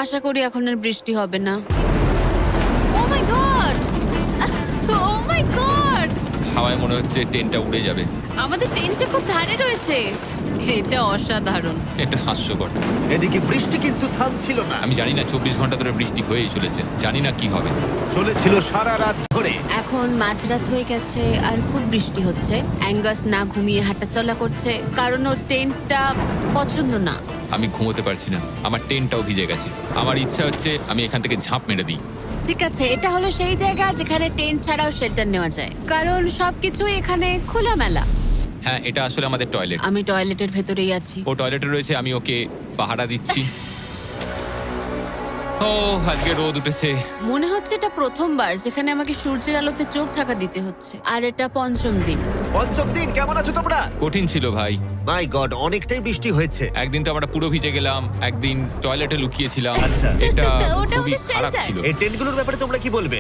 আশা করি এখন আর বৃষ্টি হবে না। ও মাই গড! ও মাই গড! হাওয়ায় মনে হচ্ছে ট্রেনটা উড়ে যাবে। আমাদের টেন্টটা খুব ধারে রয়েছে। এটা অসাধারণ। এটা হাস্যকর। এদিকে বৃষ্টি কিন্তু থামছিল না, আমি জানি না 24 ঘন্টা ধরে বৃষ্টি হয়েই চলেছে, জানি না কি হবে। চলেছিল সারা রাত ধরে। এখন মাঝরাত হয়ে গেছে আর খুব বৃষ্টি হচ্ছে। অ্যাঙ্গাস না ঘুমিয়ে হাঁটাচলা করছে কারণ ওর টেন্টটা পছন্দ না। আমি ঘুমোতে পারছি না, আমার ট্রেনটাও ভিজে গেছে। আমার ইচ্ছা হচ্ছে আমি এখান থেকে ঝাঁপ মেরে দিই। ঠিক আছে, এটা হলো সেই জায়গা যেখানে টেন্ট ছাড়াও শেল্টার নেওয়া যায়, কারণ সবকিছু এখানে খোলামেলা। হ্যাঁ, এটা আসলে আমাদের টয়লেট। আমি টয়লেটের ভেতরেই আছি। ও টয়লেটে রয়েছে, আমি ওকে পাহারা দিচ্ছি। ও আজকে রোদ উঠেছে। মনে হচ্ছে এটা প্রথমবার যেখানে আমাকে সূর্যের আলোতে চোখ ঢাকা দিতে হচ্ছে, আর এটা পঞ্চম দিন। পঞ্চম দিন, কেমন আছো তোমরা? কঠিন ছিল ভাই। মাই গড, অনেকটাই বৃষ্টি হয়েছে। একদিন তো আমরা পুরো ভিজে গেলাম, একদিন টয়লেটে লুকিয়েছিলাম। আচ্ছা। এটা ওটা খুবই আমাদের খারাপ shelter। ছিল। এই টেন্টগুলোর ব্যাপারে তোমরা কি বলবে?